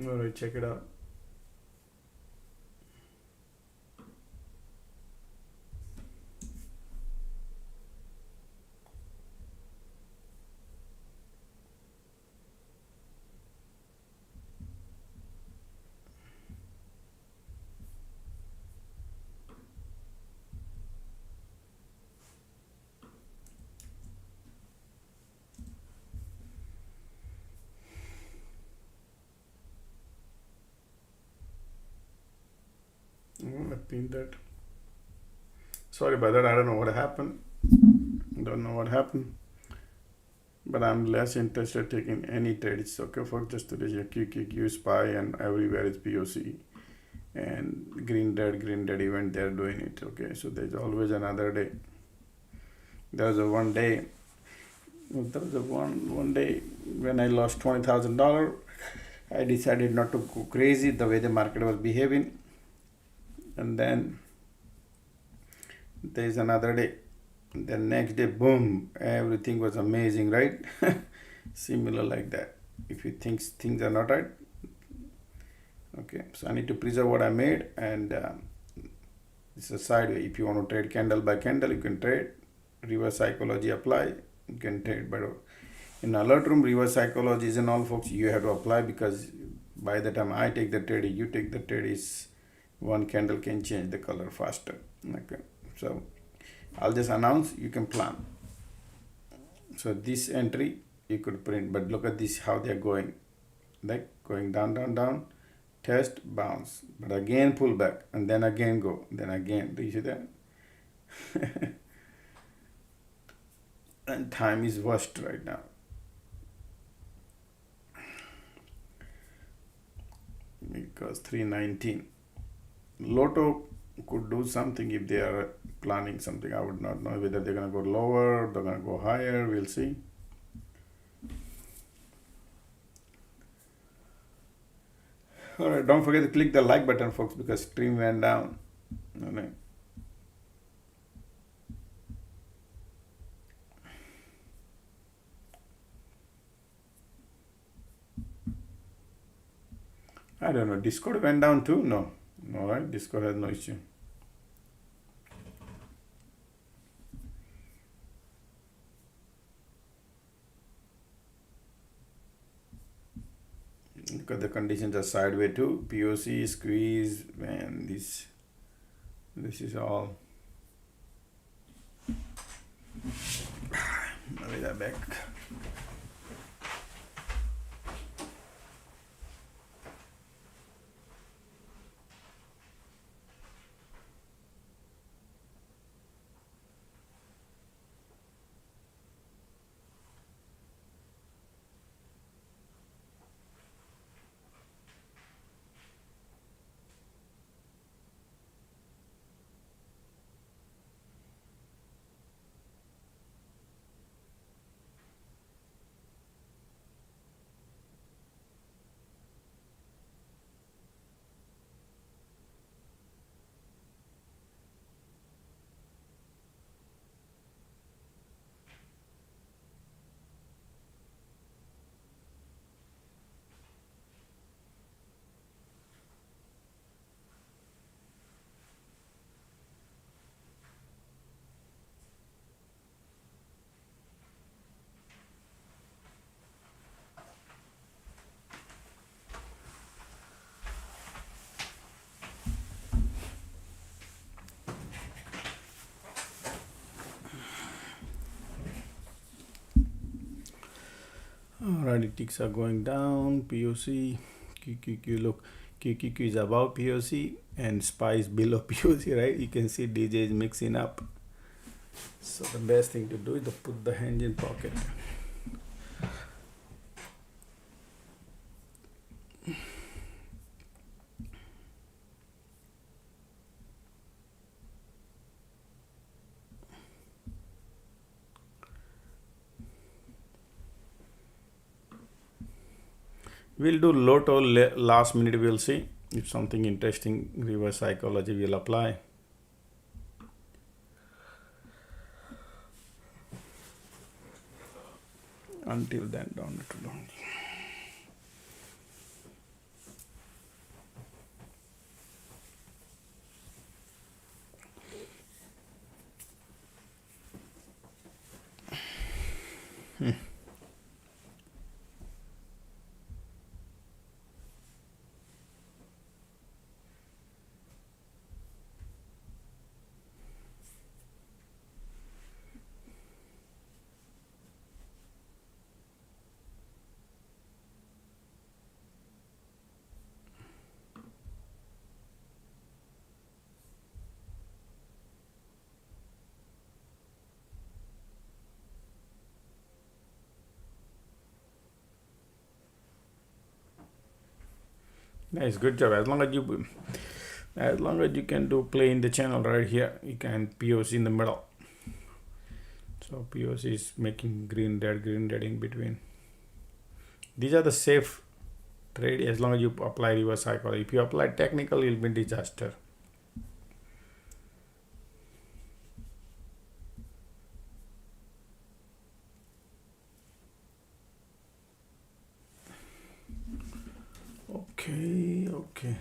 All right, check it out. I pinned that. Sorry about that. I don't know what happened. Don't know what happened. But I'm less interested taking any trades. Okay, for just today's QQQ, SPY, and everywhere is POC and green red event. They're doing it. Okay, so there's always another day. There was a one day. There was a one day when I lost $20,000. I decided not to go crazy the way the market was behaving, and then there's another day. The next day, boom, everything was amazing, right? Similar like that. If you think things are not right, okay. So I need to preserve what I made, and it's a sideway. If you want to trade candle by candle, you can trade. Reverse psychology apply. You can trade, but in alert room, reverse psychology is in all, folks. You have to apply, because by the time I take the trade, you take the trade, is one candle can change the color faster. Okay, so I'll just announce, you can plan. So this entry you could print, but look at this, how they're going, like going down, test, bounce, but again pull back, and then again go, then again. Do you see that? And time is worst right now. Because 319. Lotto could do something if they are planning something. I would not know whether they're going to go lower or they're going to go higher. We'll see. All right, don't forget to click the like button, folks, because stream went down. All right. I don't know. Discord went down too? No. All right. Discord has no issue. Because the conditions are sideways too. POC, squeeze, man, this is all. I'll be that back. Alrighty, ticks are going down. POC, QQQ, look, QQQ is above POC and SPY is below POC, right? You can see DJ is mixing up. So the best thing to do is to put the hand in pocket. We'll do Lotto last minute. We'll see if something interesting reverse psychology will apply. Until then, don't. Nice, good job. As long as you can do play in the channel right here, you can POC in the middle. So POC is making green red in between. These are the safe trade as long as you apply reverse psychology. If you apply technical, you'll be disaster. Okay.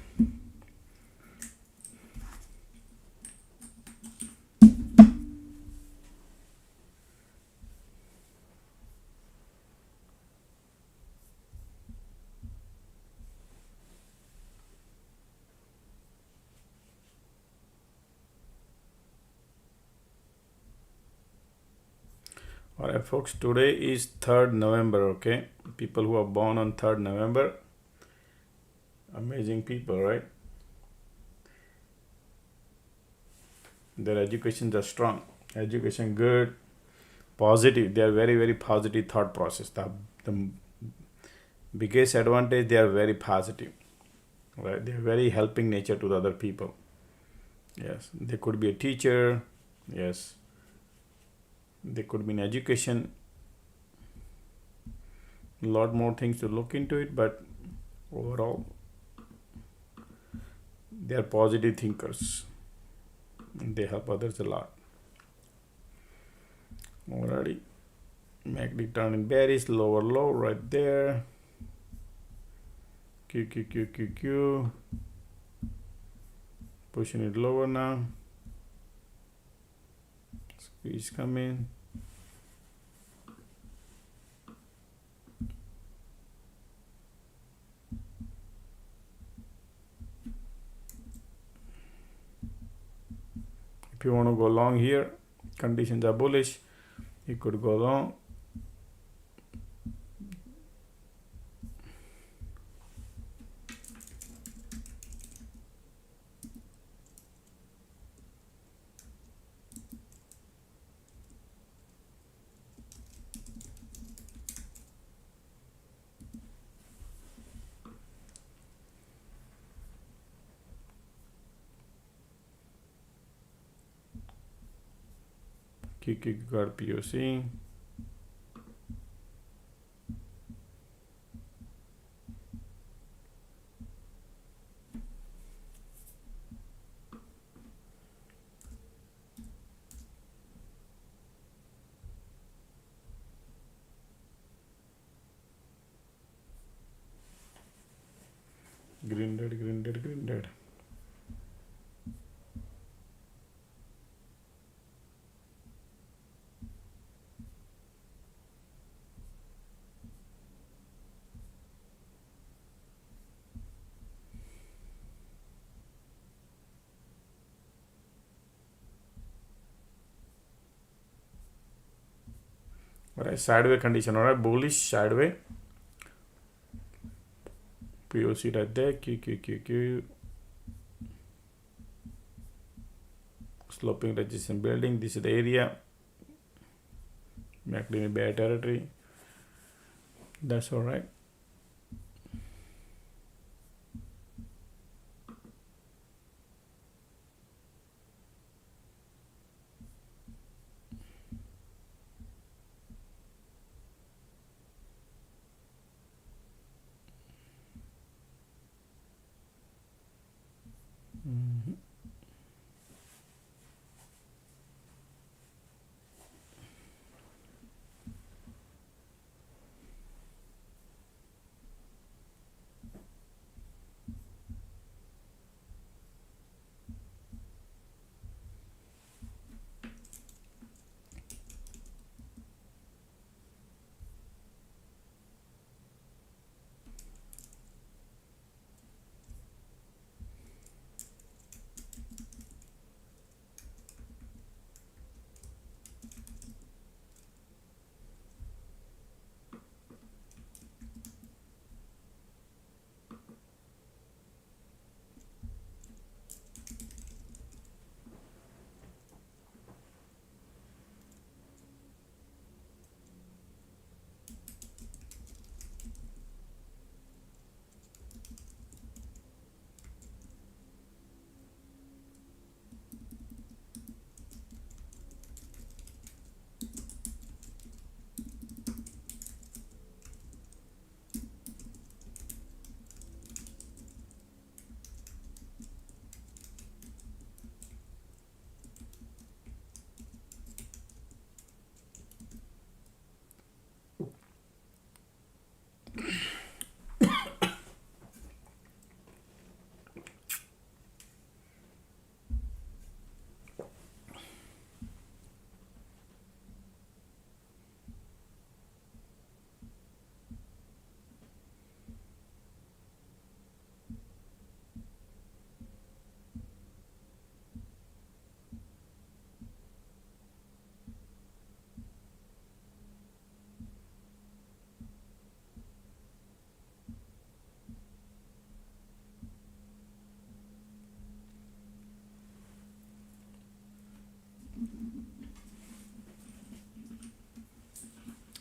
Alright folks, today is 3rd November, okay? People who are born on 3rd November, amazing people, right? Their educations are strong, education good, positive. They are very positive thought process. The biggest advantage, they are very positive, right? They are very helping nature to the other people. Yes, they could be a teacher. Yes, they could be in education. A lot more things to look into it, but overall they are positive thinkers and they help others a lot. Alrighty, MACD turning bearish, lower low right there. Q, pushing it lower now. Squeeze coming. If you want to go long here, conditions are bullish, you could go long. Got POC. Green red. Alright, sideway condition, alright, bullish sideway. POC right there, Q. Sloping resistance building, this is the area. MACD in bear territory. That's alright.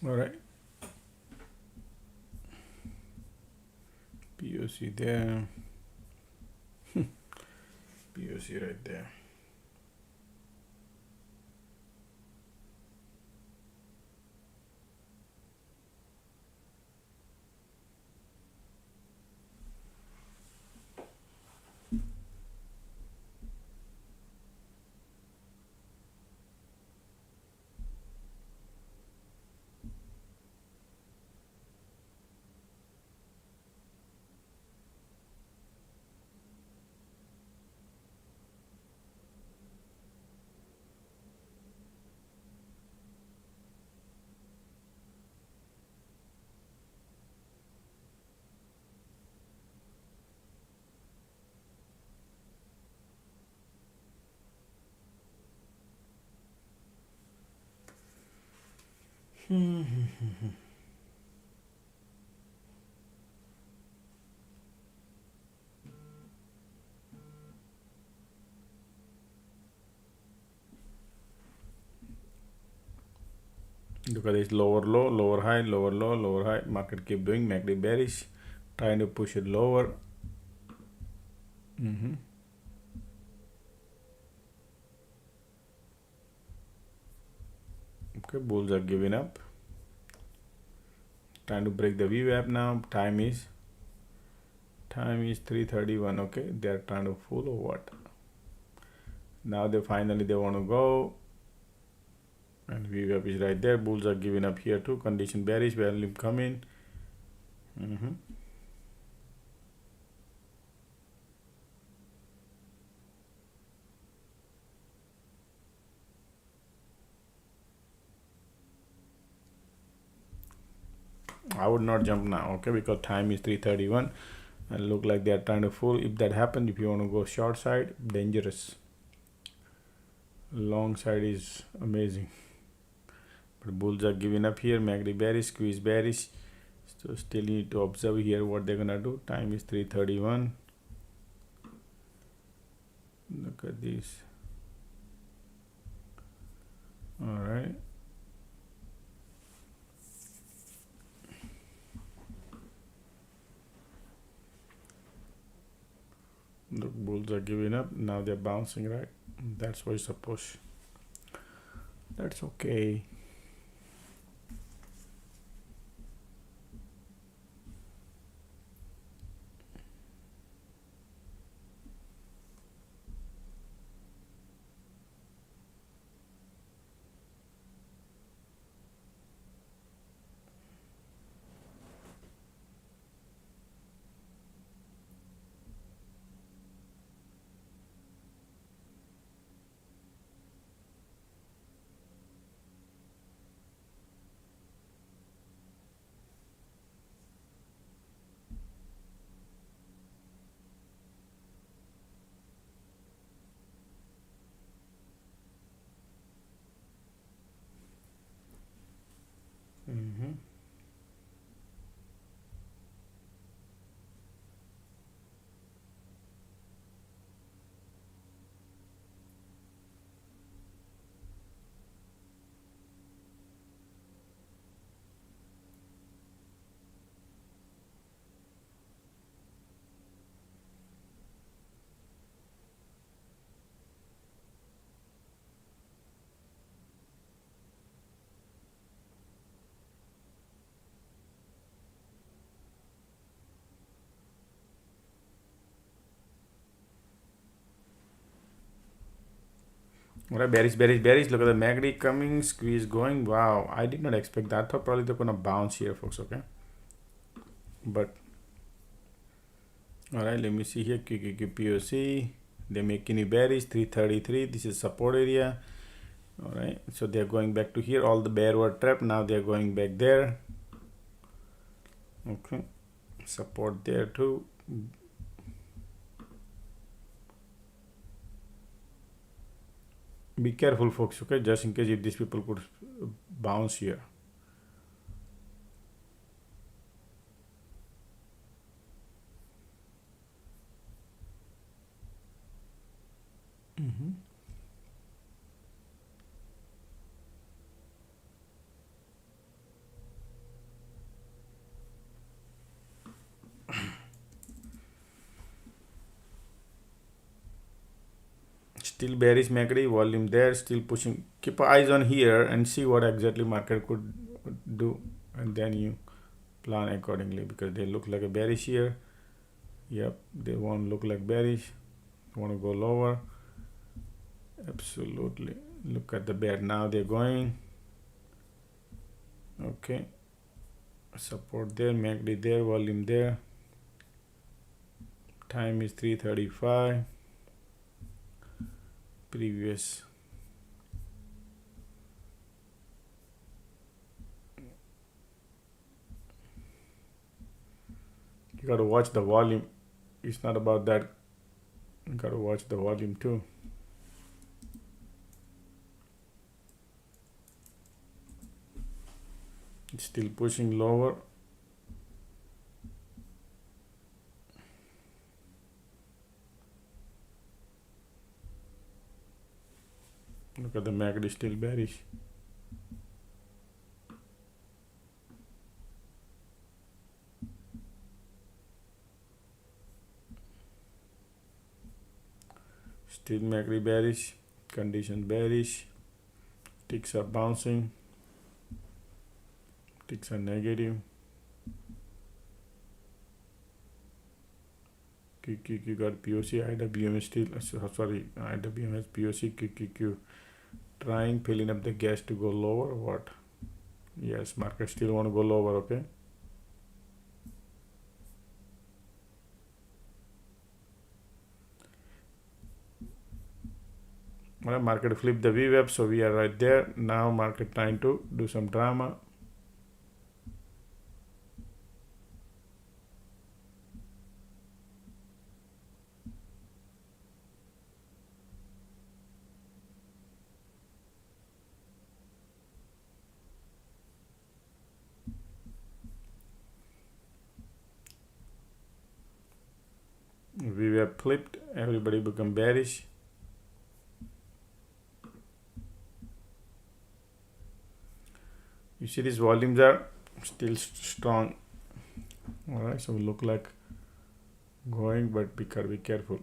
All right, POC there, POC right there. Look at this lower low, lower high, lower low, lower high. Market keep doing MACD bearish, trying to push it lower. Okay, bulls are giving up. Trying to break the VWAP now. Time is 3:31. Okay, they are trying to fool or what? Now they finally want to go. And VWAP is right there. Bulls are giving up here too. Condition bearish. Value coming. I would not jump now, okay, because time is 3:31 and look like they are trying to fool. If that happens, if you want to go short side, dangerous. Long side is amazing. But bulls are giving up here. MACD bearish, squeeze bearish. So still need to observe here what they're gonna do. Time is 3:31. Look at this. All right. Look, bulls are giving up. Now they're bouncing, right? That's why it's a push. That's okay. All right, bearish, bearish, bearish. Look at the MACD coming, squeeze going. Wow, I did not expect that. I thought probably they're gonna bounce here, folks. Okay, but all right, let me see here. QQQ POC. They're making it bearish. 3:33. This is support area. All right, so they're going back to here. All the bear were trapped. Now they're going back there. Okay, support there too. Be careful, folks. Okay, just in case if these people could bounce here. Still bearish MACD, volume there, still pushing. Keep eyes on here and see what exactly market could do, and then you plan accordingly, because they look like a bearish here. Yep, they won't look like bearish. Want to go lower? Absolutely. Look at the bear. Now they're going. Okay. Support there, MACD there, volume there. Time is 3:35. Previous. You got to watch the volume. It's not about that. You got to watch the volume too. It's still pushing lower. Look at the MACD, still bearish. Still MACD bearish, condition bearish, ticks are bouncing, ticks are negative. QQQ got POC, IWM is still, sorry, IWM has POC, QQQ trying, filling up the gas to go lower, what? Yes, market still want to go lower, okay? Well, market flipped the VWAP, so we are right there. Now market trying to do some drama. VWAP flipped, everybody become bearish. You see these volumes are still strong. All right, so we look like going, but be careful.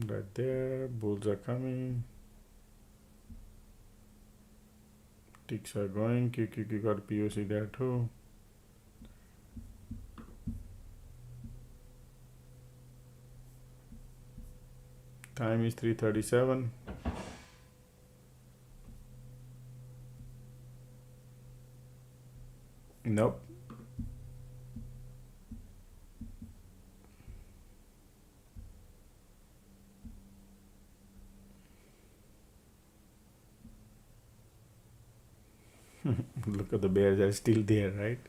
Right there, bulls are coming. Ticks are going. QQQ got POC there too. Time is 3:37. Nope. Look at the bears are still there, right?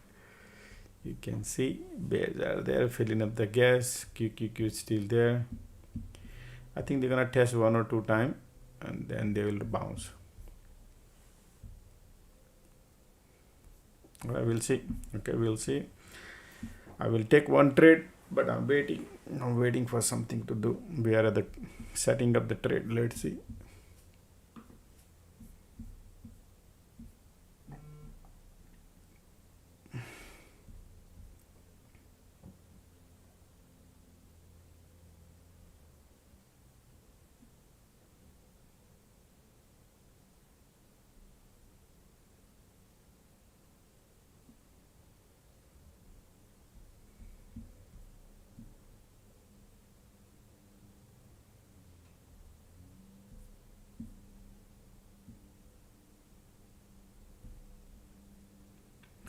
You can see bears are there filling up the gas. QQQ is still there. I think they're gonna test 1 or 2 times and then they will bounce. I will see. Okay, we'll see. I will take one trade, but I'm waiting for something to do. We are at the setting up the trade. Let's see.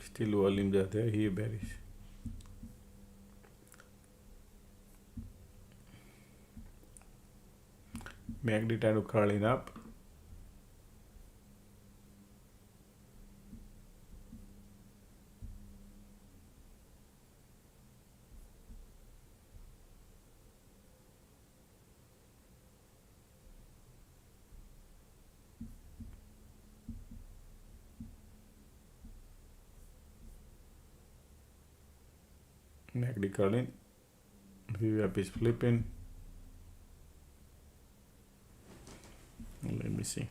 Still volumes are there, here bearish. MACD trying to curling up. MACD curling. VWAP is flipping. Let me see.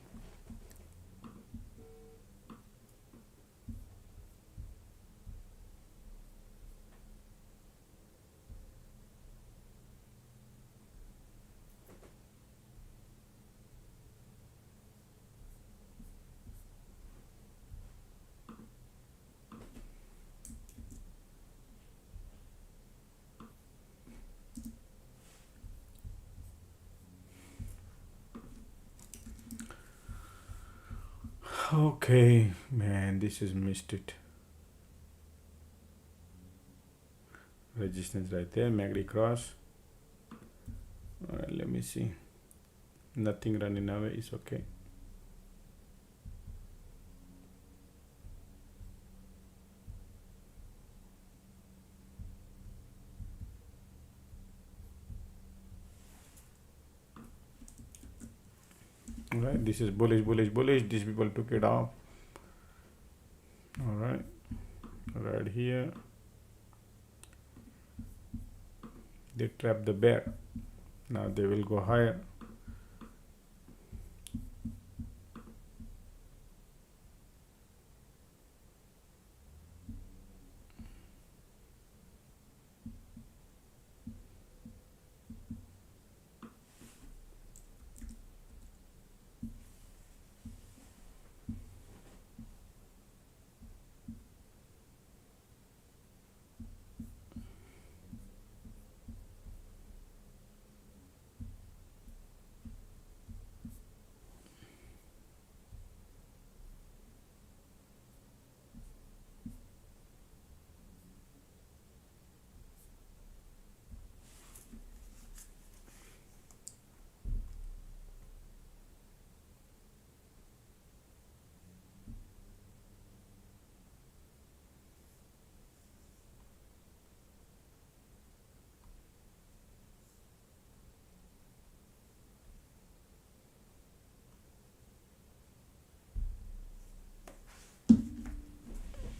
Okay, man, this is missed it. Resistance right there, MACD cross. Alright, let me see. Nothing running away is okay. Alright, this is bullish, bullish, bullish. These people took it off. Alright, right here. They trapped the bear. Now they will go higher.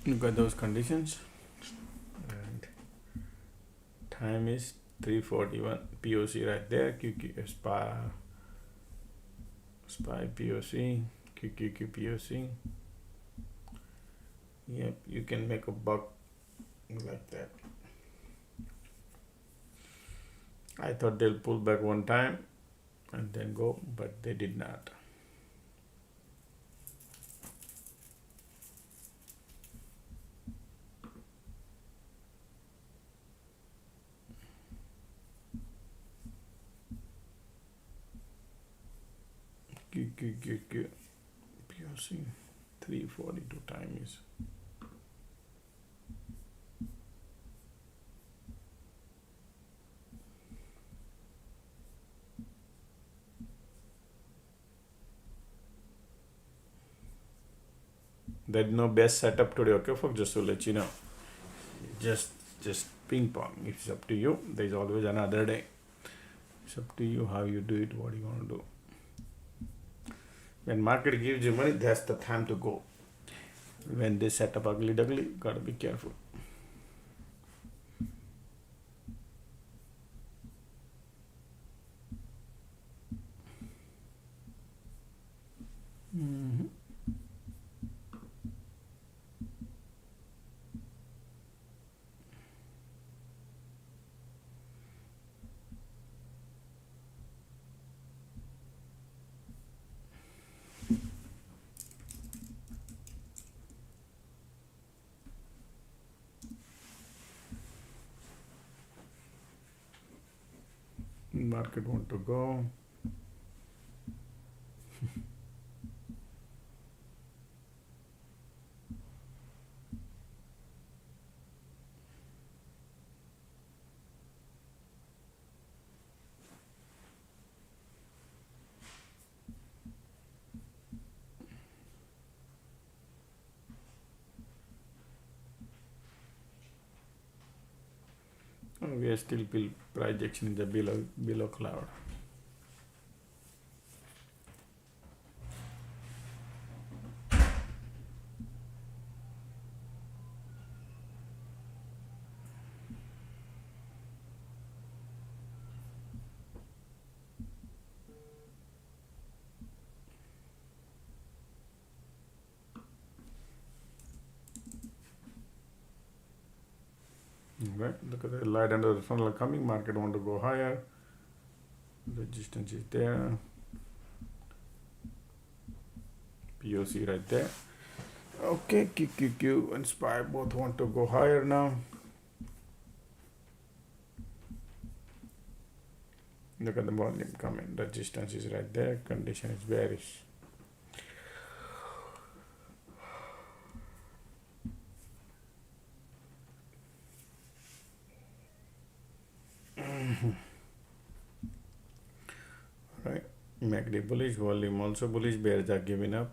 Look at those conditions. And time is 3:41. POC right there. QQ SPY POC. QQQ POC. Yep, you can make a buck like that. I thought they'll pull back one time and then go, but they did not. QQQQ POC 3:42 time is. There's no best setup today, okay, folks? Just to let you know. Just ping pong. It's up to you. There's always another day. It's up to you how you do it, what you want to do. When market gives you money, that's the time to go. When they set up ugly duckly, gotta be careful. Market want to go. We are still projection in the below cloud. Right, look at the light under the funnel coming. Market want to go higher. Resistance is there. POC right there. Okay, QQQ and SPY both want to go higher now. Look at the volume coming. Resistance is right there. Condition is bearish. MACD bullish, volume also bullish, bears are giving up.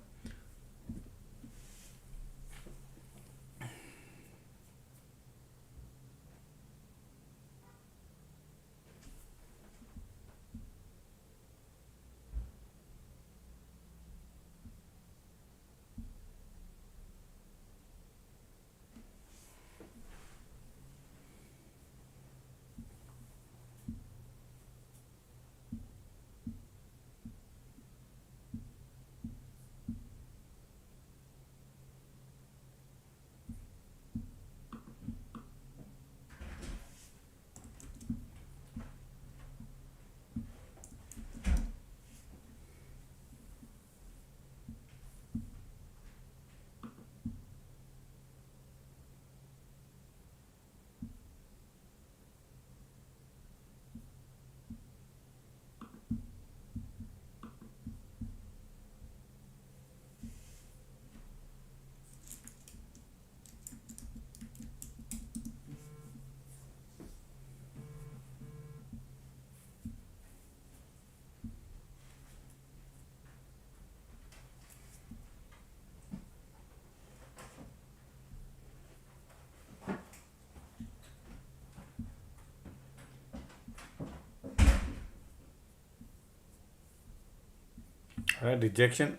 Rejection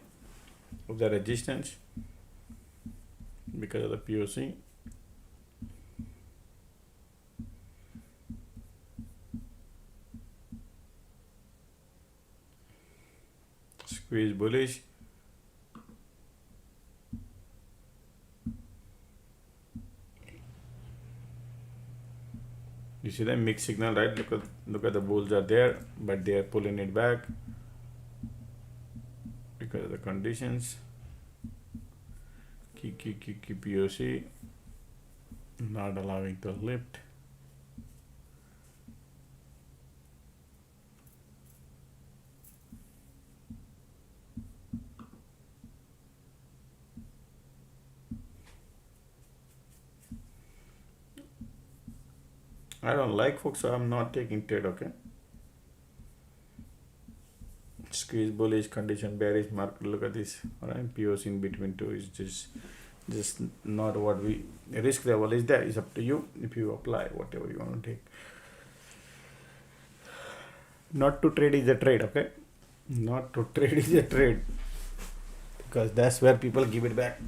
of the resistance because of the POC. Squeeze bullish. You see the mixed signal, right? Look at the bulls are there, but they are pulling it back because of the conditions. Key POC not allowing to lift. I don't like, folks, so I'm not taking trade. Okay, squeeze bullish, condition bearish, market. Look at this. All right, POC in between two is just not what we risk level is there. It's up to you if you apply whatever you want to take. Not to trade is a trade. Okay, not to trade is a trade, because that's where people give it back.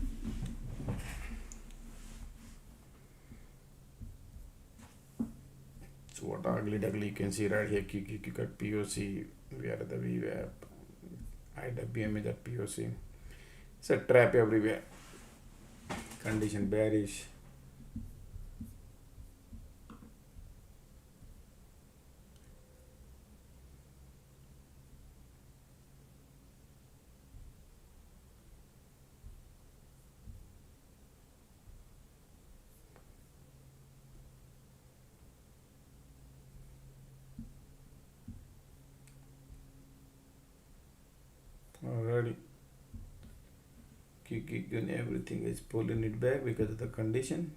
So what ugly duckly you can see right here. You got POC. We are at the VWAP. IWM is at POC. It's a trap everywhere. Condition bearish. Already. And everything is pulling it back because of the condition.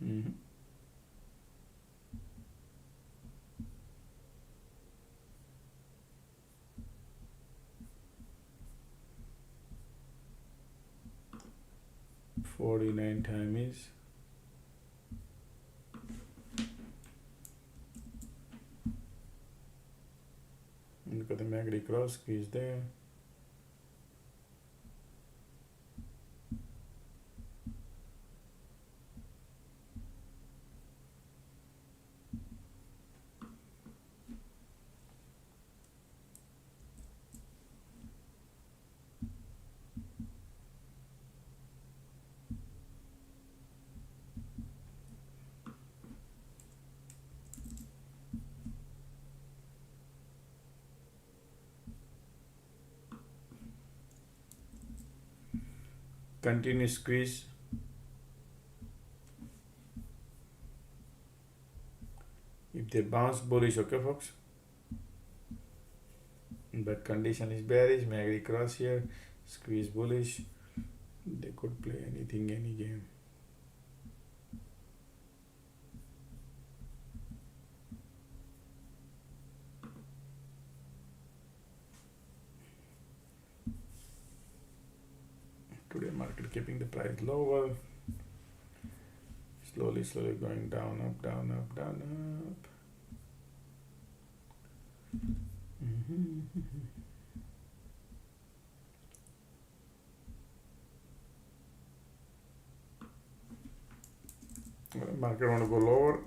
Mm-hmm. $49 time is look at the MACD cross is there. Continuous squeeze. If they bounce bullish, okay, folks. But condition is bearish. MACD cross here. Squeeze bullish. They could play anything, any game. Today market keeping the price lower, slowly going down, up, down, up, down, up. Market want to go lower,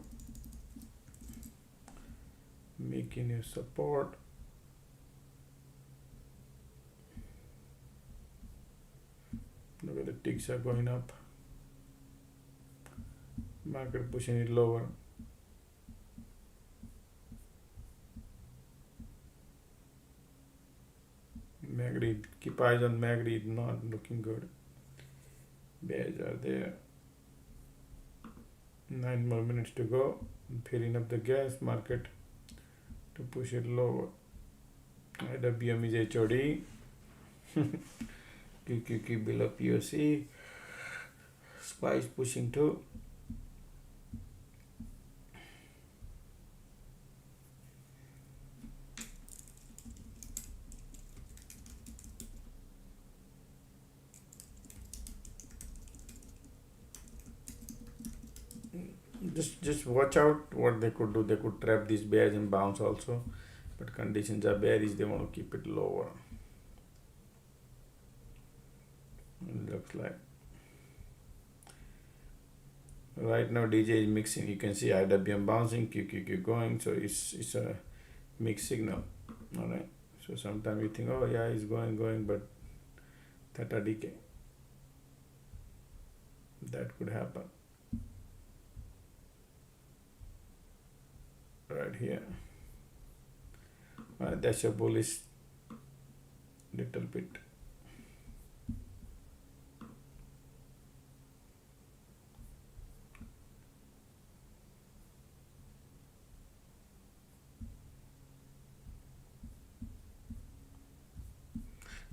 making a support. Look at the ticks are going up. Market pushing it lower. MACD, keep eyes on MACD, not looking good. Bears are there. 9 more minutes to go. I'm filling up the gas market to push it lower. IWM is HOD. QQQ below POC. SPY pushing too. Just watch out what they could do. They could trap these bears and bounce also, but conditions are bearish. They want to keep it lower. It looks like right now DJ is mixing. You can see IWM bouncing, QQQ going. So it's a mixed signal. All right. So sometimes you think, oh yeah, it's going, but theta decay. That could happen. Right here. That's a bullish little bit.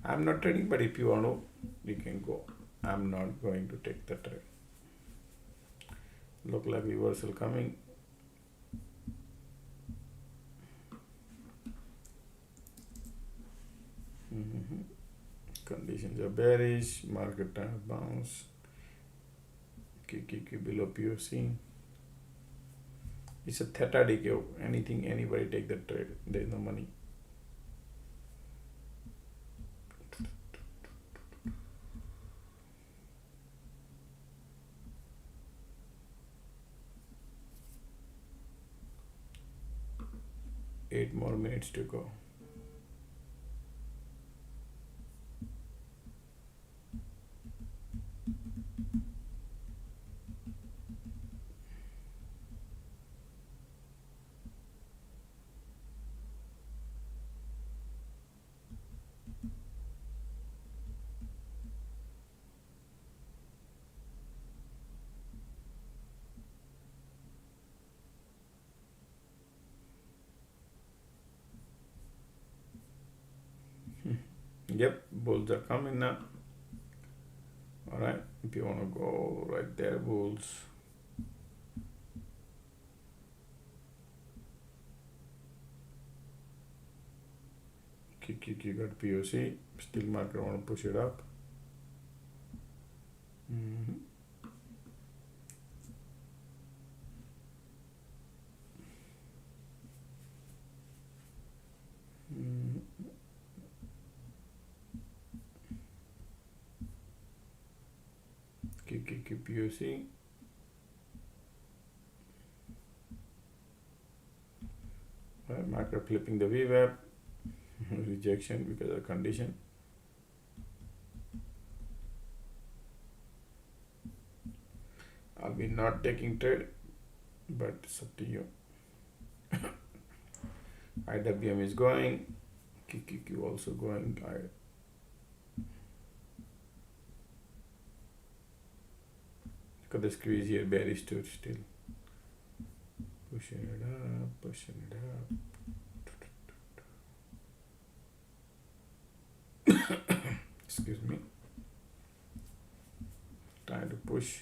I'm not trading, but if you want to, you can go. I'm not going to take the trade. Look like reversal coming. Conditions are bearish. Market time bounce. QQQ below POC. It's a theta decay. Anything, anybody take the trade. There's no money. Eight more minutes to go. Yep, bulls are coming now. All right, if you want to go right there, bulls. QQQ got POC. Still market want to push it up. QQQ POC. Market flipping the VWAP. Rejection because of condition. I'll be not taking trade, but it's up to you. IWM is going. QQQ also going. Look at the squeeze here, bearish too still. Pushing it up, pushing it up. Excuse me. Trying to push.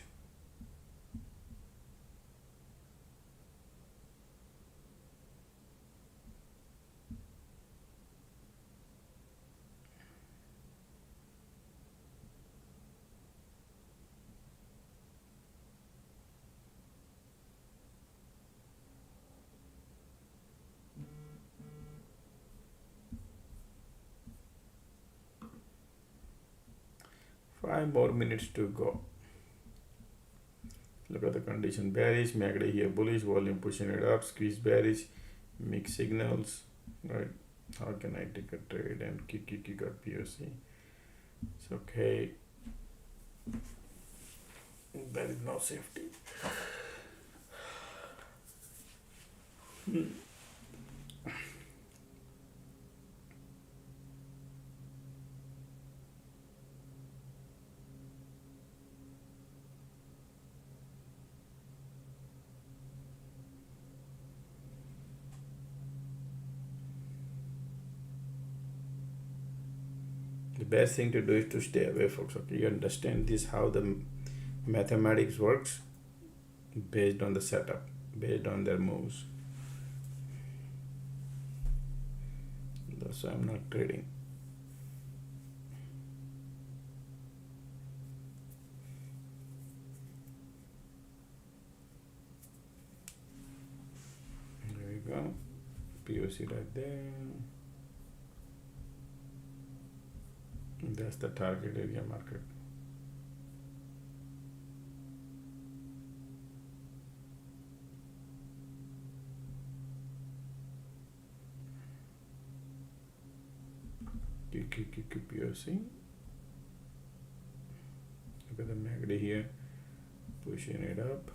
5 more minutes to go. Look at the condition, bearish, MACD here bullish, volume pushing it up, squeeze bearish, mixed signals, right? How can I take a trade and kick up POC? It's okay. There is no safety. The best thing to do is to stay away, folks. Okay, you understand this, how the mathematics works based on the setup, based on their moves. That's why I'm not trading. There we go. POC right there. That's the target area market. POC. Look at the MACD here, pushing it up.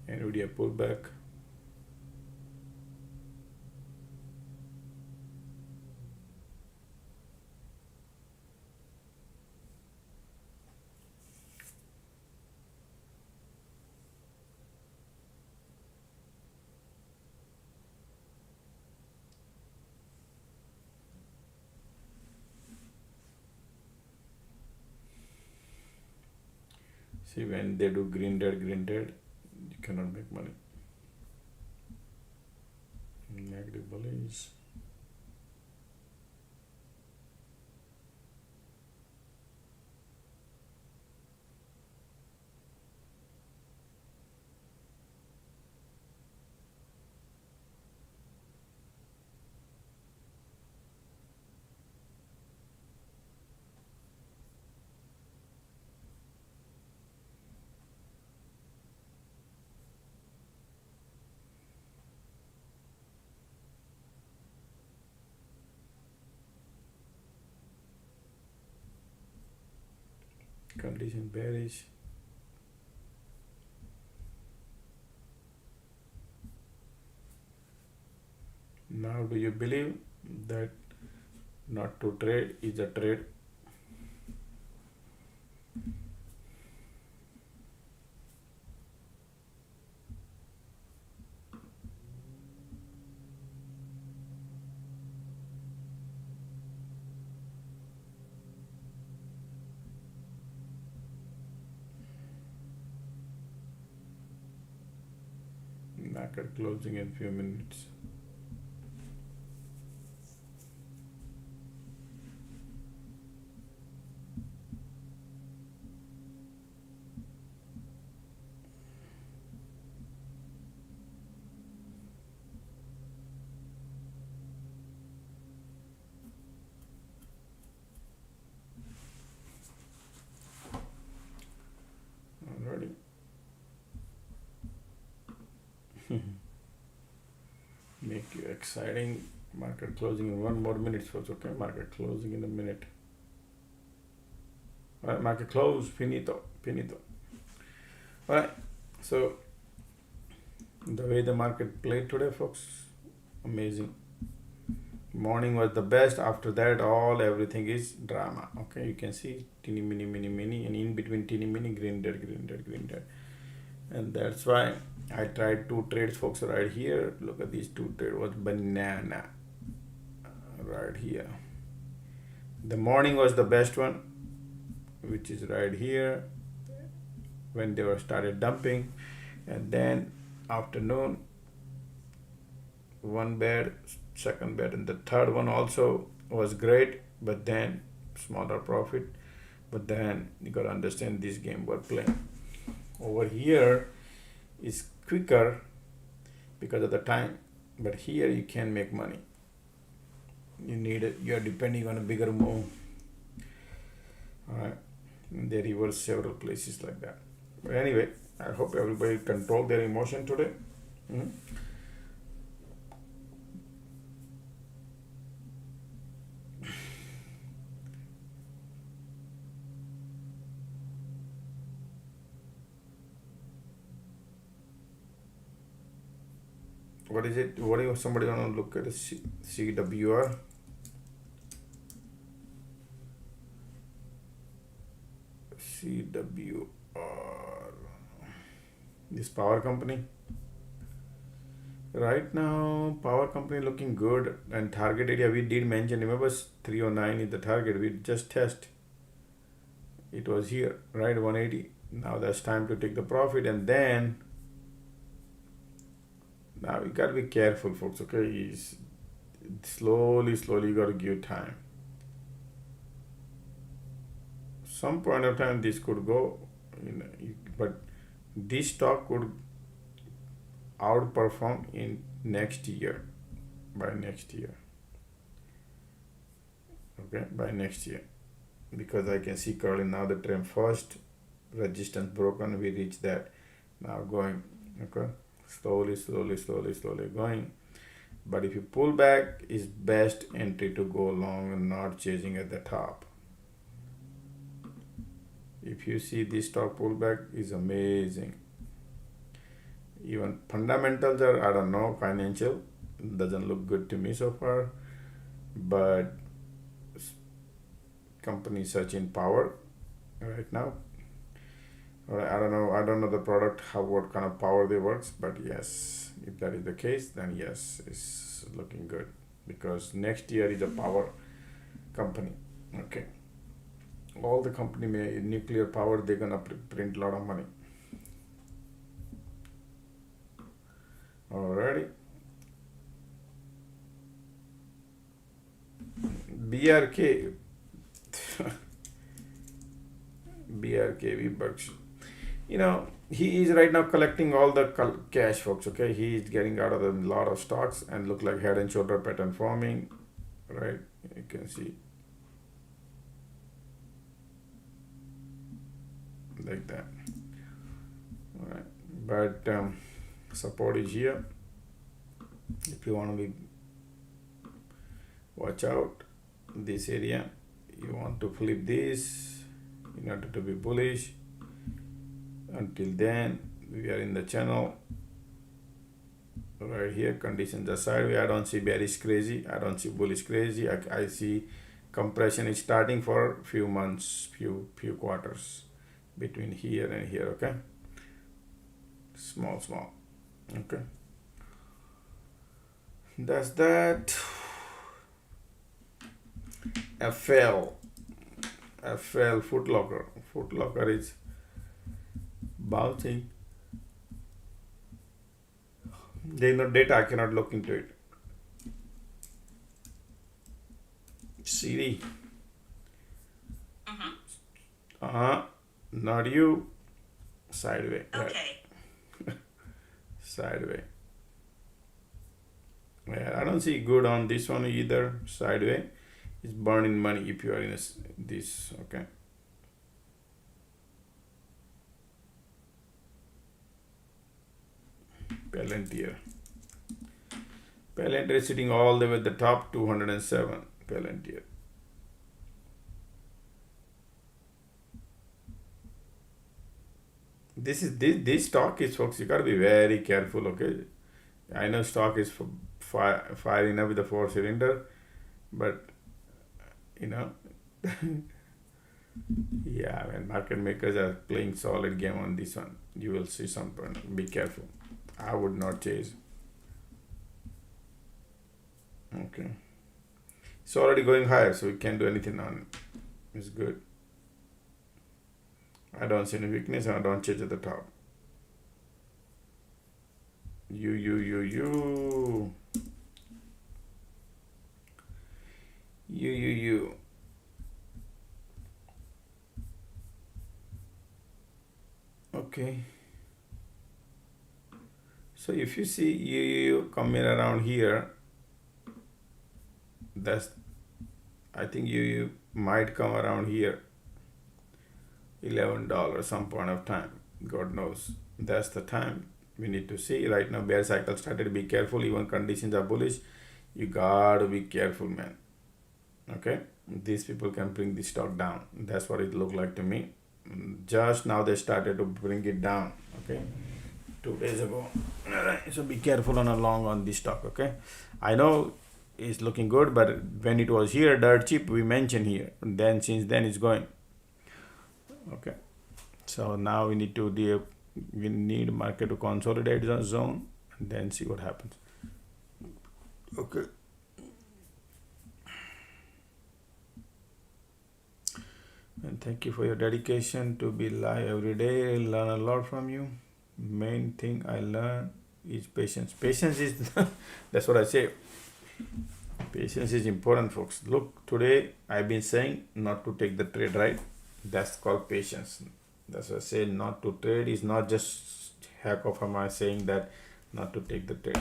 NVIDIA pullback. See, when they do green dead, you cannot make money. Negative bullish. Condition bearish. Now do you believe that not to trade is a trade? Market closing in few minutes. Alrighty. Make you exciting. Market closing in 1 more minute, folks. Okay, market closing in a minute. All right, market close. Finito. All right. So the way the market played today, folks, amazing. Morning was the best. After that, everything is drama. Okay, you can see teeny mini, and in between teeny mini, green dead. And that's why I tried 2 trades, folks, right here. Look at these 2 trades. Was banana right here. The morning was the best one, which is right here when they were started dumping. And then afternoon, one bed, second bed, and the third one also was great, but then smaller profit. But then you gotta understand this game we're playing. Over here is quicker because of the time, but here you can make money. You need it. You are depending on a bigger move. All right, and they reverse several places like that. But anyway, I hope everybody control their emotion today. Hmm? What is it? What do you somebody want to look at? CWR. CWR. This power company. Right now, power company looking good, and target area we did mention. Remember, 309 is the target. We just test. It was here, right? 180. Now that's time to take the profit, and then now we gotta be careful, folks. Okay, slowly, you gotta give time. Some point of time this could go, but this stock could outperform in next year, by next year. Okay, by next year, because I can see currently now the trend first resistance broken, we reach that, now going, okay, slowly going. But if you pull back, is best entry to go long and not chasing at the top. If you see this stock pullback is amazing. Even fundamentals are, I don't know, financial doesn't look good to me so far, but company searching power right now. I don't know the product, what kind of power they works, but yes, if that is the case, then yes, it's looking good, because next year is a power company. Okay, all the company nuclear power, they're gonna print a lot of money. Alrighty. BRK. BRKV Berkshire. He is right now collecting all the cash, folks. Okay, he is getting out of a lot of stocks and look like head and shoulder pattern forming, right? You can see like that. All right, but support is here. If you want to be, watch out this area. You want to flip this in order to be bullish. Until then, we are in the channel right here. Conditions are sideways. I don't see bearish crazy, I don't see bullish crazy. I see compression is starting for few months, few quarters between here and here. Okay, small, okay, that's that. FL Footlocker is bouncing. There is no data, I cannot look into it. Siri. Not you. Sideways. Okay. Right. Sideways. Yeah, I don't see good on this one either. Sideways. It's burning money if you are in this. Okay. Palantir is sitting all the way at the top, 207. Palantir. This stock is, folks, you gotta be very careful. Okay, I know stock is firing up with the 4-cylinder, but yeah, when market makers are playing solid game on this one, you will see some point. Be careful. I would not chase. Okay, it's already going higher, so we can't do anything on it. It's good. I don't see any weakness, and I don't chase at the top. You. Okay. So if you see you coming around here, that's, I think you might come around here, $11 some point of time. God knows. That's the time we need to see. Right now, bear cycle started. Be careful. Even conditions are bullish. You gotta be careful, man. Okay, these people can bring the stock down. That's what it looked like to me. Just now they started to bring it down. Okay, 2 days ago. All right, so be careful on a long on this stock. Okay, I know it's looking good, but when it was here dirt cheap, we mentioned here. Then since then it's going. Okay, so now we need to we need market to consolidate the zone and then see what happens. Okay. And thank you for your dedication to be live every day. I learn a lot from you. Main thing I learn is patience. Patience is that's what I say. Patience is important, folks. Look, today I've been saying not to take the trade, right? That's called patience. That's what I say. Not to trade is not just heck of am I saying that not to take the trade.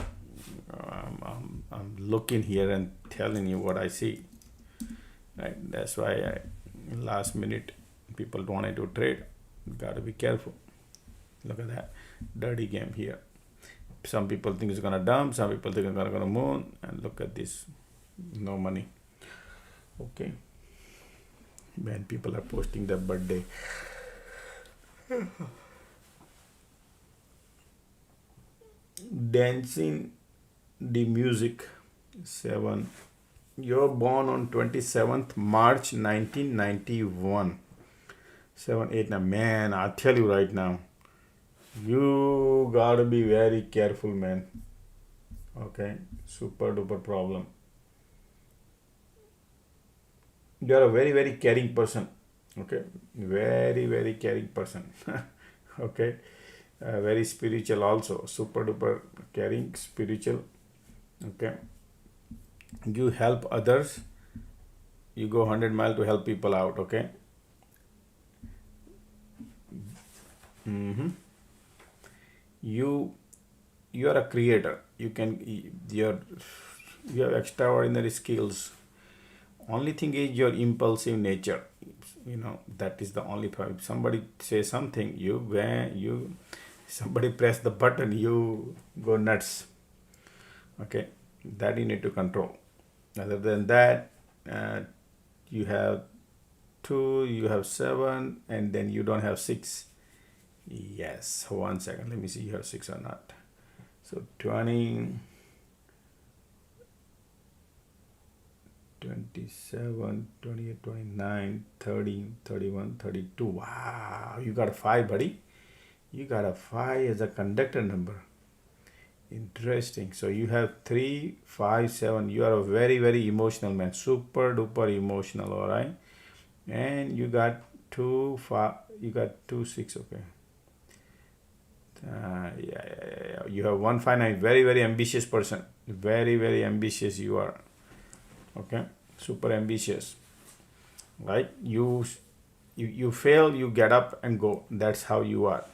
I'm looking here and telling you what I see. Right? That's why last minute people wanted to trade. Gotta be careful. Look at that dirty game here. Some people think it's gonna dump, some people think it's gonna moon, and look at this, no money. Okay, when people are posting their birthday. Dancing the music 7. You're born on 27th March 1991. 7, 8, 9. Man, I'll tell you right now, you gotta be very careful, man. Okay, super duper problem. You are a very, very caring person. Okay, very, very caring person. Okay, very spiritual also. Super duper caring, spiritual. Okay, you help others. You go 100 miles to help people out. Okay. Mm-hmm. You are a creator. You have extraordinary skills. Only thing is your impulsive nature. That is the only problem. If somebody says something, somebody press the button, you go nuts. Okay, that you need to control. Other than that, you have 2, you have 7, and then you don't have 6. Yes, 1 second. Let me see you have 6 or not. So 20, 27, 28, 29, 30, 31, 32. Wow, you got a 5, buddy. You got a 5 as a conductor number. Interesting. So you have 3, 5, 7. You are a very, very emotional man. Super duper emotional, all right? And you got 2, 5. You got 2, 6. Okay. Yeah. You have 1, 5, 9. Very, very ambitious person. Very, very ambitious you are. Okay, super ambitious. Right? You fail, you get up and go. That's how you are.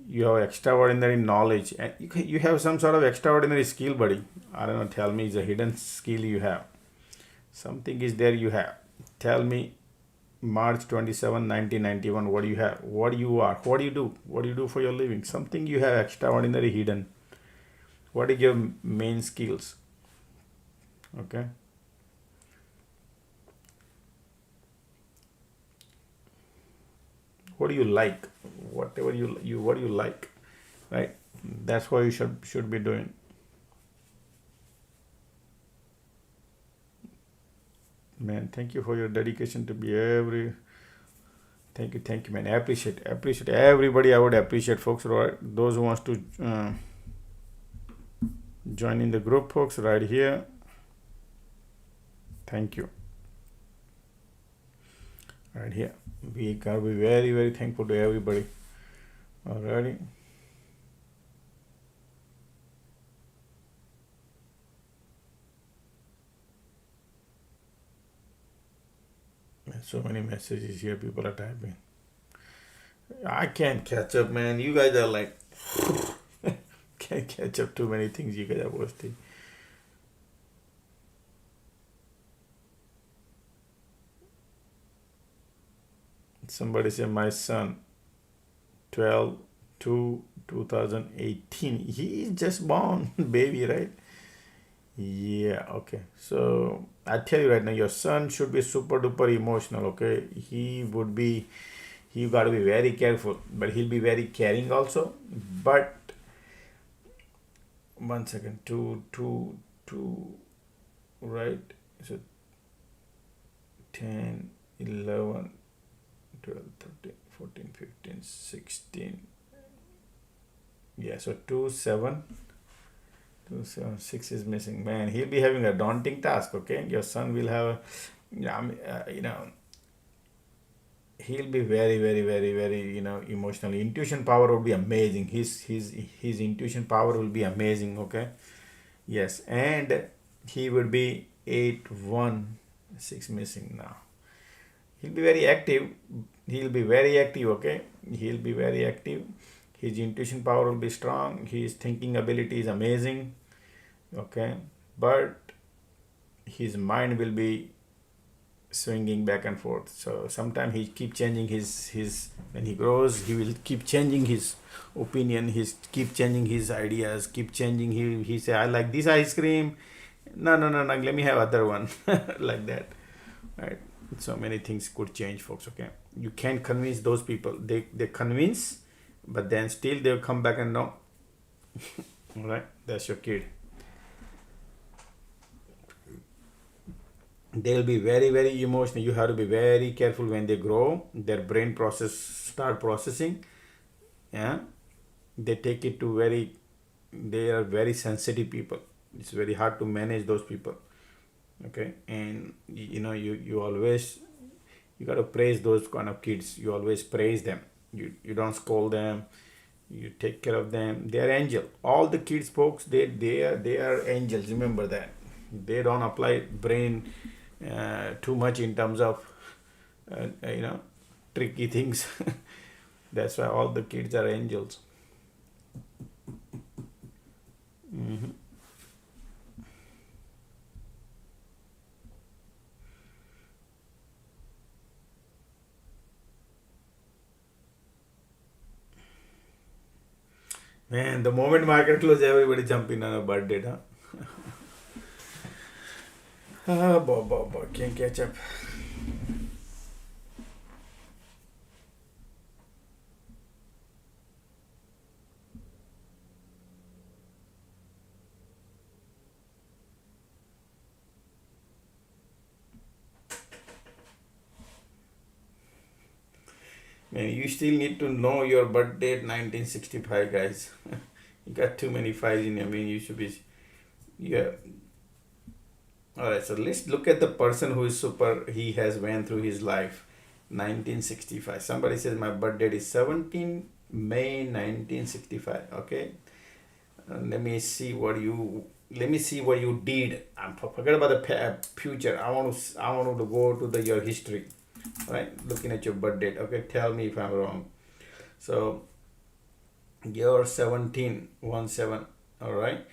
You have extraordinary knowledge, and you have some sort of extraordinary skill, buddy. I don't know. Tell me, it's a hidden skill you have. Something is there you have. Tell me, March 27, 1991, what do you have? What you are? What do you do? What do you do for your living? Something you have extraordinary hidden. What is your main skills? Okay. What do you like? Whatever what do you like? Right? That's what you should be doing. Man, thank you for your dedication to be thank you, man. I appreciate everybody. I would appreciate, folks, right? Those who wants to join in the group, folks, right here. Thank you. Right here. We gotta be very, very thankful to everybody. Alrighty. So many messages here, people are typing. I can't catch up, man. You guys are like, can't catch up too many things you guys are posting. Somebody said, my son, 12 to 2018. He is just born, baby, right? Yeah, okay. So I tell you right now, your son should be super duper emotional, okay? He got to be very careful, but he'll be very caring also. But one second, two, right? So 10, 11, 12, 13, 14, 15, 16. Yeah, so 2, 7. 276 is missing. Man, he'll be having a daunting task. Okay, your son will have, yeah, he'll be very, very, very, very, emotionally. Intuition power will be amazing. His intuition power will be amazing. Okay, yes, and he would be 816 missing now. He'll be very active. He'll be very active. Okay, he'll be very active. His intuition power will be strong. His thinking ability is amazing. Okay, but his mind will be swinging back and forth. So sometimes he keep changing his when he grows, he will keep changing his opinion. He's keep changing his ideas. Keep changing. He say, I like this ice cream. No, no, no, no. Let me have other one. Like that, right? So many things could change, folks. Okay, you can't convince those people. They convince, but then still they'll come back and no. All right, that's your kid. They'll be very, very emotional. You have to be very careful when they grow. Their brain process start processing. Yeah, they take it to very. They are very sensitive people. It's very hard to manage those people. Okay, and you always, you got to praise those kind of kids. You always praise them. You don't scold them. You take care of them. They are angel. All the kids, folks, they are angels. Remember that. They don't apply brain too much in terms of uh, you know tricky things. That's why all the kids are angels. Hmm. Man, the moment market close, everybody jump in on a birthday, huh? Ah, boy, can't catch up. Man, you still need to know your birth date 1965, guys. You got too many fives in your mean you should be. Yeah. Alright, so let's look at the person who is super, he has went through his life. 1965. Somebody says my birth date is 17 May 1965. Okay. Let me see what you did. Forget about the future. I want to go to your history. Right? Looking at your birth date. Okay, tell me if I'm wrong. So you're 17, 17. All right.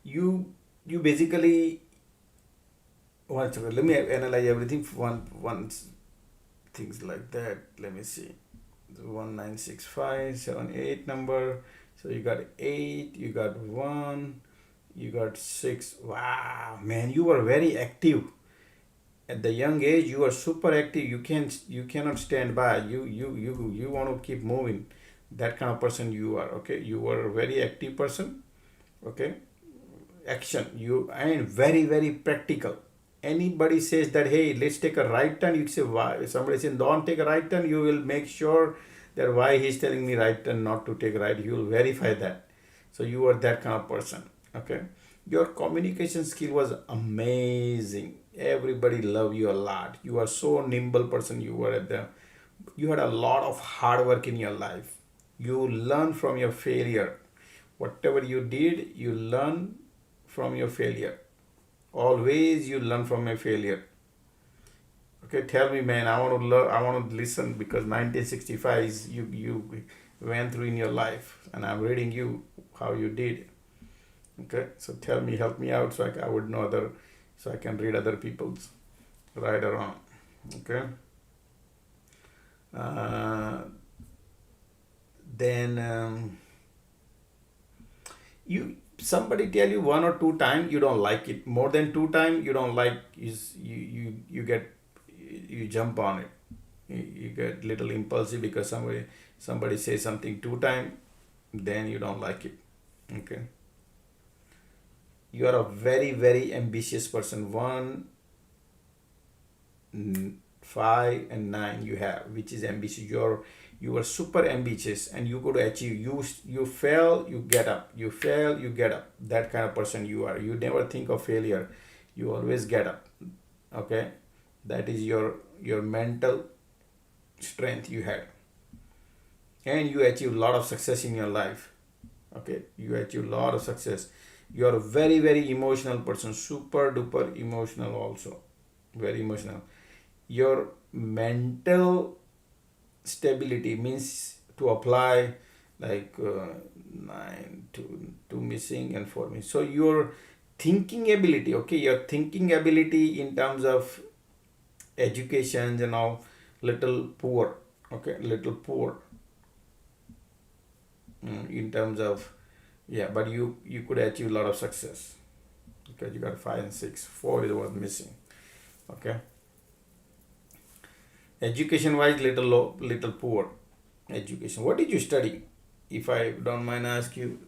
You basically, one second, let me analyze everything one things like that. Let me see. 196578 number. So you got 8, you got 1, you got 6. Wow, man, you were very active at the young age. You are super active. You cannot stand by. You want to keep moving. That kind of person you are. Okay, you were a very active person. Okay, action. You and very, very practical. Anybody says that, hey, let's take a right turn, you say why. If somebody says don't take a right turn, you will make sure that why he's telling me right turn, not to take right. You will verify that. So you are that kind of person. Okay, your communication skill was amazing. Everybody love you a lot. You are so nimble person. You had a lot of hard work in your life. You learn from your failure. Whatever you did, you learn from your failure. Always you learn from a failure. Okay, tell me, man. I want to learn. I want to listen because 1965 is you went through in your life, and I'm reading you how you did. Okay, so tell me, help me out, so I would know other, so I can read other people's right or wrong. Okay. Uh, then you somebody tell you one or two times you don't like it. More than two times you don't like, is you get, you jump on it. You get little impulsive because somebody says something two times, then you don't like it. Okay. You are a very very ambitious person. 5 and 9 you have, which is ambitious. You are super ambitious and you could achieve. You fail, you get up. You fail, you get up. That kind of person you are. You never think of failure. You always get up. Okay, that is your mental strength you had, and you achieve a lot of success in your life. Okay, you achieve a lot of success. You are a very very emotional person, super duper emotional also, very emotional. Your mental stability means to apply, like 9 to missing and 4 missing. So your thinking ability, okay, your thinking ability in terms of education, little poor. Okay, little poor. In terms of, yeah, but you could achieve a lot of success because you got 5 and 6. 4 is what missing. Okay. Education wise, little low, little poor. Education. What did you study? If I don't mind ask you,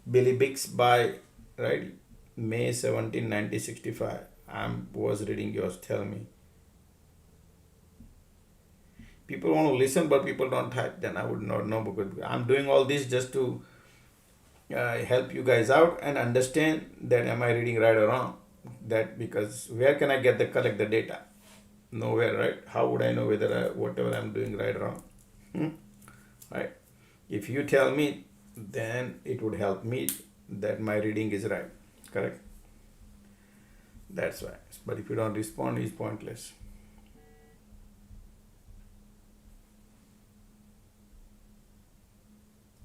Billy Bix by, right, May 17, 1965. I was reading yours. Tell me. People want to listen, but people don't type. Then I would not know, because I'm doing all this just to help you guys out and understand that am I reading right or wrong. That, because where can I get the collect the data? Nowhere, right? How would I know whether whatever I'm doing right or wrong? Right? If you tell me, then it would help me that my reading is right. Correct? That's why. But if you don't respond, it's pointless.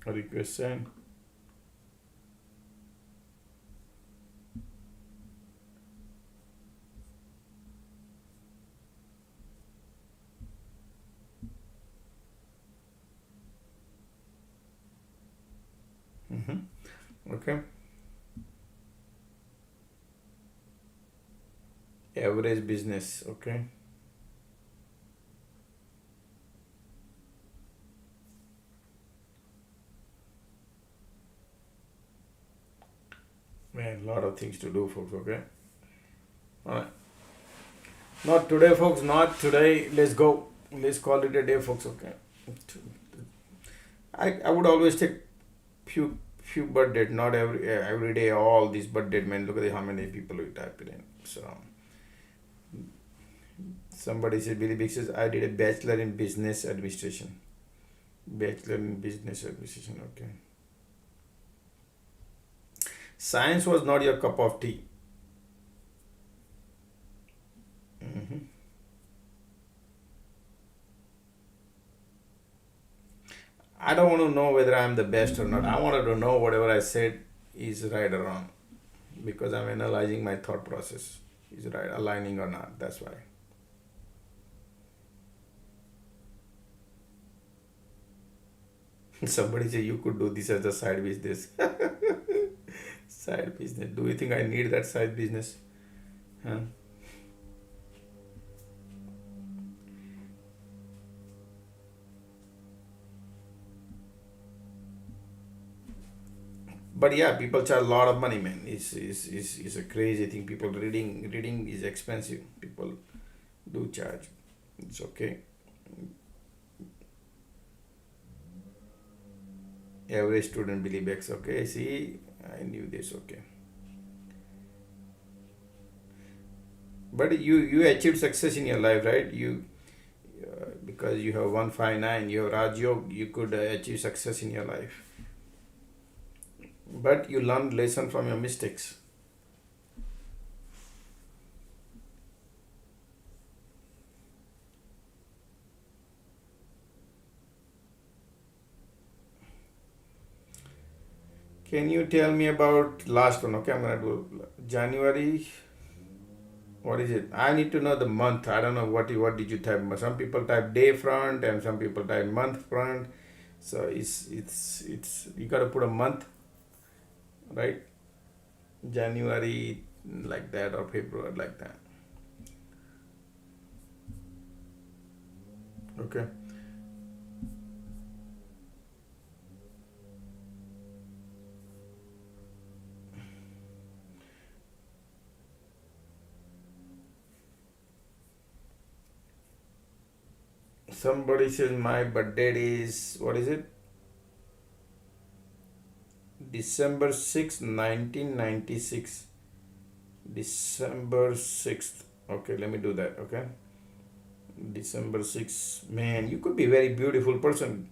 What are you question? Okay. Average business. Okay. Man, a lot of things to do, folks. Okay. All right. Not today, folks. Not today. Let's go. Let's call it a day, folks. Okay. I would always take few birth date, not every day. All these birth date, man. Look at how many people we type it in. So somebody says, Billy Big says, I did a bachelor in business administration. Bachelor in business administration. Okay. Science was not your cup of tea. I don't want to know whether I'm the best or not. I wanted to know whatever I said is right or wrong, because I'm analyzing my thought process. Is right, aligning or not? That's why. Somebody say you could do this as a side business. Side business. Do you think I need that side business? Huh? But yeah, people charge a lot of money, man. It's a crazy thing. People reading is expensive. People do charge. It's okay. Average student believe X. Okay, see, I knew this. Okay, but you achieved success in your life, right? Because you have 159, you have Rajyog, you could achieve success in your life. But you learned lesson from your mistakes. Can you tell me about last one? Okay, I'm gonna do January. What is it? I need to know the month. I don't know what did you type. Some people type day front and some people type month front. So it's you gotta put a month, right? January like that or February like that. Okay. Somebody says my birthday is what is it? December 6th, 1996. December 6th. Okay, let me do that. Okay. December 6th. Man, you could be a very beautiful person.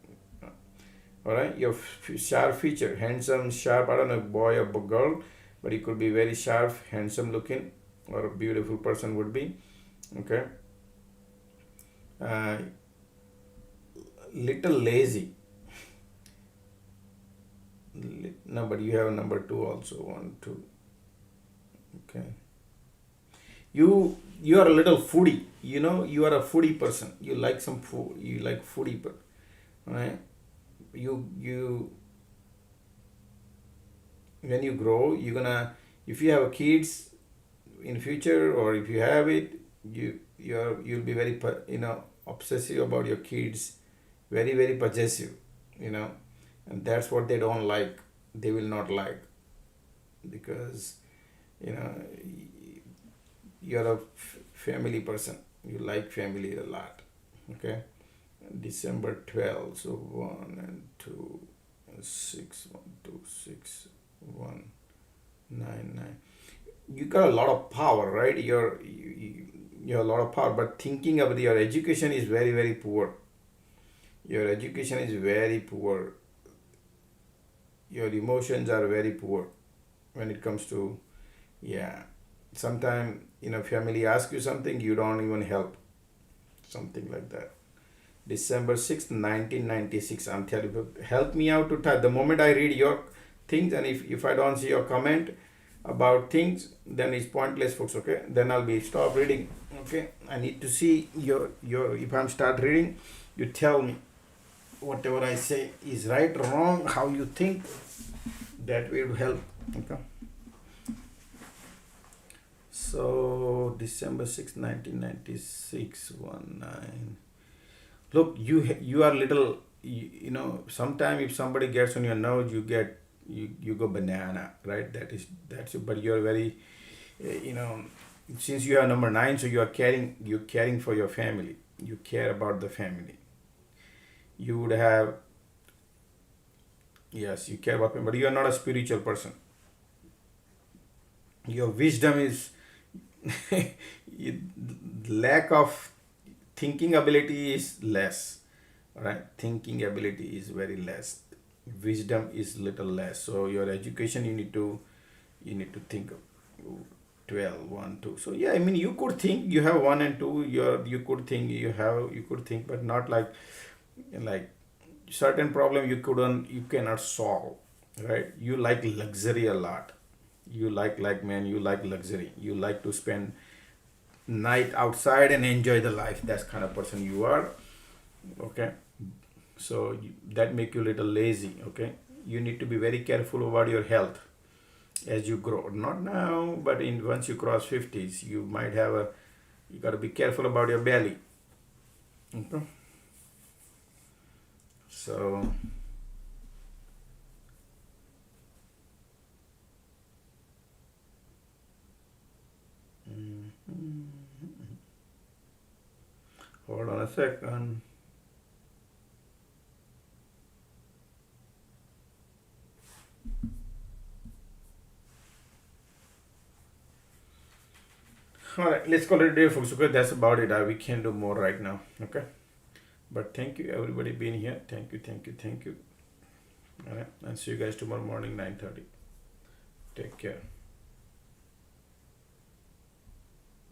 All right. Your sharp feature, handsome, sharp. I don't know, boy or girl, but you could be very sharp, handsome looking, or a beautiful person would be. Okay. Uh, little lazy. No, but you have a number two also. One, two. Okay. You are a little foodie. You know, you are a foodie person. You like some food. You like foodie, but right? You when you grow, you're gonna if you have kids in future or if you have it, you'll be very obsessive about your kids, very possessive, you know, and that's what they don't like. They will not like because you know you're a family person. You like family a lot. Okay. December 12th. So 1 and 2 and 6. 1 2 6 1 9 9. You got a lot of power, right? You have a lot of power, but thinking about your education is very poor. Your education is very poor. Your emotions are very poor when it comes to yeah. Sometimes family ask you something, you don't even help. Something like that. December 6th, 1996. I'm telling you, help me out to type. The moment I read your things, and if I don't see your comment about things, then it's pointless, folks. Okay, then I'll be stop reading. Okay, I need to see your. If I'm start reading, you tell me whatever I say is right or wrong. How you think that will help. Okay. So December 6th, 1996. 1 9. Look, you are little. Sometime if somebody gets on your nose, you go banana, right? That's it. But you're very, since you are number 9, so you caring for your family. You care about the family. You would have yes, you care about family, but you are not a spiritual person. Your wisdom is lack of thinking ability is less, right? Thinking ability is very less. Wisdom is little less. So your education you need to think of 12 1 2. So yeah, I mean you could think you have 1 and 2. You could think, but not like certain problem you cannot solve, right? You like luxury a lot. You like man, you like luxury. You like to spend night outside and enjoy the life. That's kind of person you are. Okay. So that make you a little lazy. Okay. You need to be very careful about your health as you grow. Not now, but in once you cross 50s, you got to be careful about your belly. Okay. So mhm. Hold on a second. All right, let's call it a day, folks. Okay, that's about it. We can't do more right now. Okay, but thank you everybody being here. Thank you. All right, and see you guys tomorrow morning 9:30. Take care.